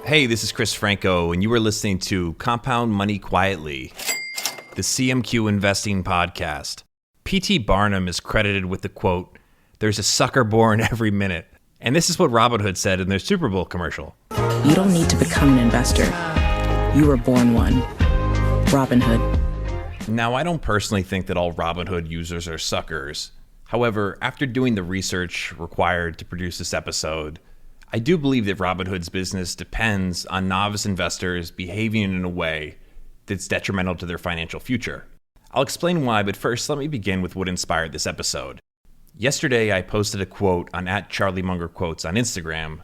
Hey, this is Chris Franco, and you are listening to Compound Money Quietly, the CMQ Investing Podcast. P.T. Barnum is credited with the quote, "There's a sucker born every minute." And this is what Robinhood said in their Super Bowl commercial. You don't need to become an investor. You were born one. Robinhood. Now, I don't personally think that all Robinhood users are suckers. However, after doing the research required to produce this episode, I do believe that Robinhood's business depends on novice investors behaving in a way that's detrimental to their financial future. I'll explain why, but first let me begin with what inspired this episode. Yesterday, I posted a quote on @CharlieMungerQuotes on Instagram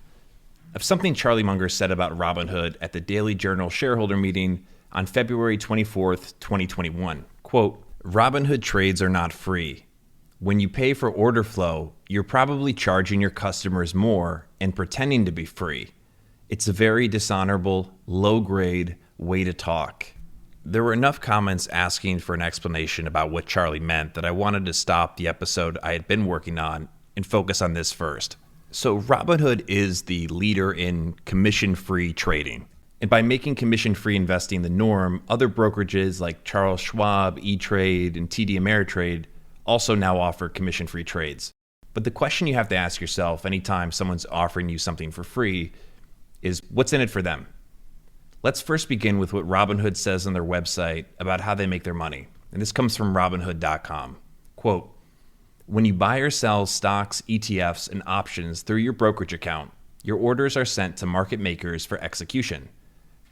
of something Charlie Munger said about Robinhood at the Daily Journal shareholder meeting on February 24th, 2021. Quote, "Robinhood trades are not free. When you pay for order flow, you're probably charging your customers more and pretending to be free. It's a very dishonorable, low-grade way to talk." There were enough comments asking for an explanation about what Charlie meant that I wanted to stop the episode I had been working on and focus on this first. So Robinhood is the leader in commission-free trading. And by making commission-free investing the norm, other brokerages like Charles Schwab, E-Trade, and TD Ameritrade also now offer commission-free trades. But the question you have to ask yourself anytime someone's offering you something for free is, what's in it for them? Let's first begin with what Robinhood says on their website about how they make their money. And this comes from Robinhood.com. Quote, "When you buy or sell stocks, ETFs, and options through your brokerage account, your orders are sent to market makers for execution.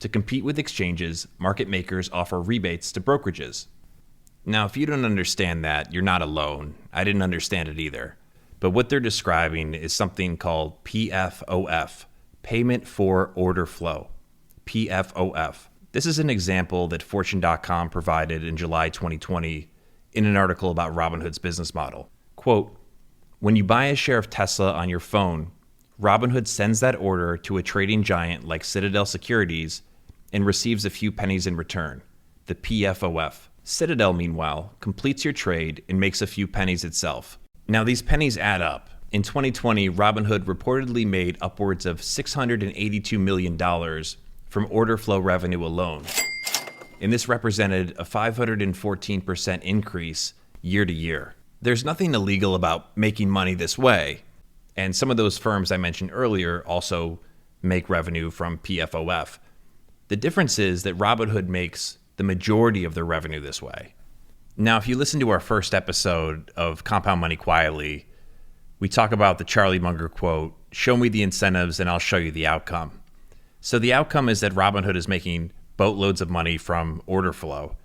To compete with exchanges, market makers offer rebates to brokerages." Now, if you don't understand that, you're not alone. I didn't understand it either. But what they're describing is something called PFOF, Payment for Order Flow. PFOF. This is an example that Fortune.com provided in July 2020 in an article about Robinhood's business model. Quote, "When you buy a share of Tesla on your phone, Robinhood sends that order to a trading giant like Citadel Securities and receives a few pennies in return, the PFOF. Citadel, meanwhile, completes your trade and makes a few pennies itself. Now, these pennies add up. In 2020, Robinhood reportedly made upwards of $682 million from order flow revenue alone. And this represented a 514% increase year to year. There's nothing illegal about making money this way. And some of those firms I mentioned earlier also make revenue from PFOF. The difference is that Robinhood makes the majority of their revenue this way. Now, if you listen to our first episode of Compound Money Quietly, we talk about the Charlie Munger quote, "Show me the incentives and I'll show you the outcome." So the outcome is that Robinhood is making boatloads of money from order flow.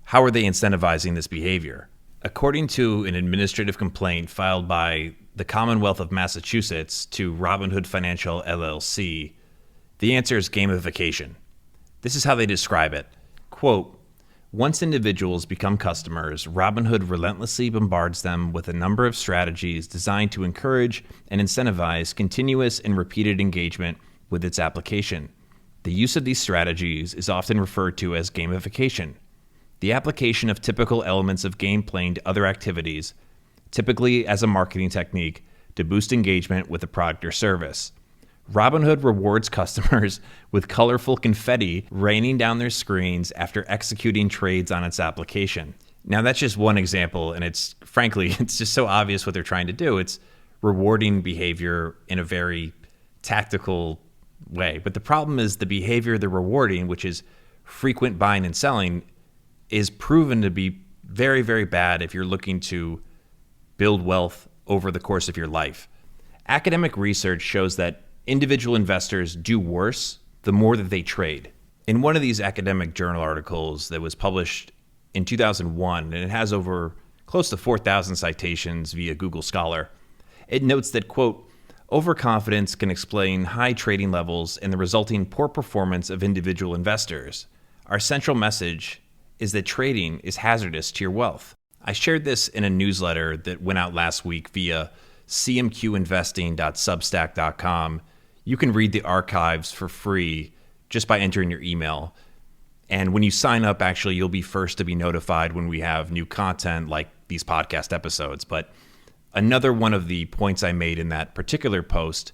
How are they incentivizing this behavior? According to an administrative complaint filed by the Commonwealth of Massachusetts to Robinhood Financial LLC, the answer is gamification. This is how they describe it. Quote, "Once individuals become customers, Robinhood relentlessly bombards them with a number of strategies designed to encourage and incentivize continuous and repeated engagement with its application. The use of these strategies is often referred to as gamification. The application of typical elements of game playing to other activities, typically as a marketing technique to boost engagement with a product or service. Robinhood rewards customers with colorful confetti raining down their screens after executing trades on its application." Now, that's just one example, and it's just so obvious what they're trying to do. It's rewarding behavior in a very tactical way. But the problem is the behavior they're rewarding, which is frequent buying and selling, is proven to be very, very bad if you're looking to build wealth over the course of your life. Academic research shows that individual investors do worse the more that they trade. In one of these academic journal articles that was published in 2001, and it has over close to 4,000 citations via Google Scholar, it notes that, quote, "Overconfidence can explain high trading levels and the resulting poor performance of individual investors. Our central message is that trading is hazardous to your wealth." I shared this in a newsletter that went out last week via cmqinvesting.substack.com. You can read the archives for free just by entering your email. And when you sign up, actually, you'll be first to be notified when we have new content like these podcast episodes. But Another one of the points I made in that particular post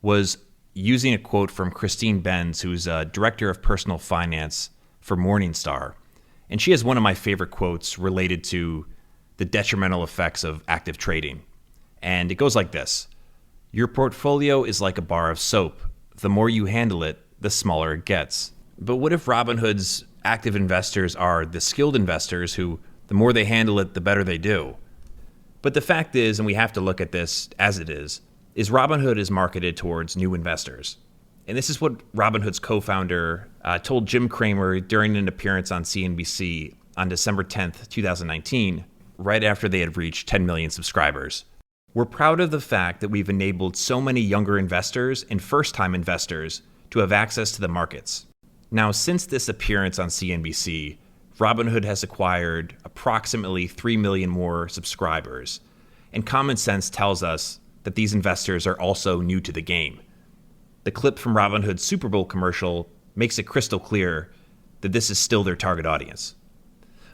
was using a quote from Christine Benz, who's a director of personal finance for Morningstar. And she has one of my favorite quotes related to the detrimental effects of active trading. And it goes like this: "Your portfolio is like a bar of soap. The more you handle it, the smaller it gets." But what if Robinhood's active investors are the skilled investors who, the more they handle it, the better they do? But the fact is, and we have to look at this as it is Robinhood is marketed towards new investors. And this is what Robinhood's co-founder told Jim Cramer during an appearance on CNBC on December 10th, 2019, right after they had reached 10 million subscribers. "We're proud of the fact that we've enabled so many younger investors and first-time investors to have access to the markets." Now, since this appearance on CNBC, Robinhood has acquired approximately 3 million more subscribers. And common sense tells us that these investors are also new to the game. The clip from Robinhood's Super Bowl commercial makes it crystal clear that this is still their target audience.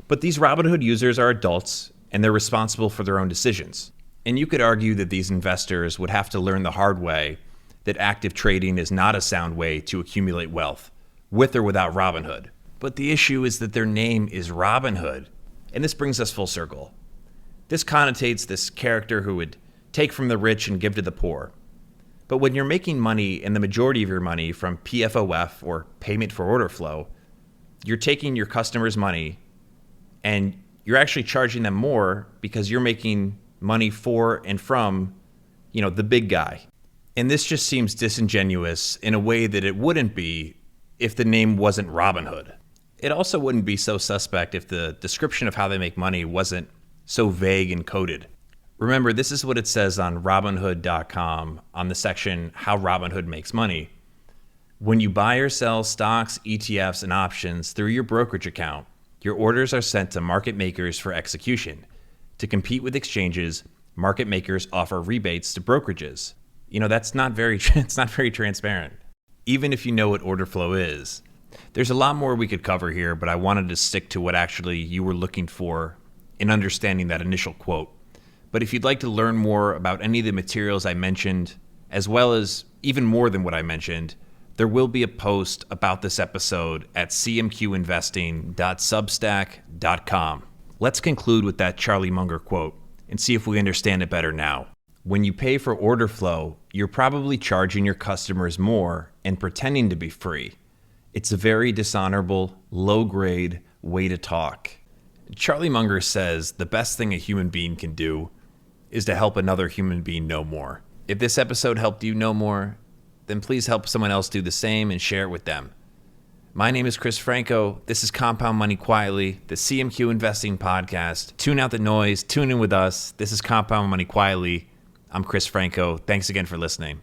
But these Robinhood users are adults, and they're responsible for their own decisions. And you could argue that these investors would have to learn the hard way that active trading is not a sound way to accumulate wealth, with or without Robinhood. But the issue is that their name is Robinhood. And this brings us full circle. This connotates this character who would take from the rich and give to the poor. But when you're making money, and the majority of your money from PFOF, or payment for order flow, you're taking your customers' money and you're actually charging them more because you're making money for and from, the big guy. And this just seems disingenuous in a way that it wouldn't be if the name wasn't Robinhood. It also wouldn't be so suspect if the description of how they make money wasn't so vague and coded. Remember, this is what it says on Robinhood.com on the section How Robinhood Makes Money. "When you buy or sell stocks, ETFs, and options through your brokerage account, your orders are sent to market makers for execution. To compete with exchanges, market makers offer rebates to brokerages." That's not very it's not very transparent, even if you know what order flow is. There's a lot more we could cover here, but I wanted to stick to what actually you were looking for in understanding that initial quote. But if you'd like to learn more about any of the materials I mentioned, as well as even more than what I mentioned, there will be a post about this episode at cmqinvesting.substack.com. Let's conclude with that Charlie Munger quote and see if we understand it better now. "When you pay for order flow, you're probably charging your customers more and pretending to be free. It's a very dishonorable, low-grade way to talk." Charlie Munger says the best thing a human being can do is to help another human being know more. If this episode helped you know more, then please help someone else do the same and share it with them. My name is Chris Franco. This is Compound Money Quietly, the CMQ Investing Podcast. Tune out the noise. Tune in with us. This is Compound Money Quietly. I'm Chris Franco. Thanks again for listening.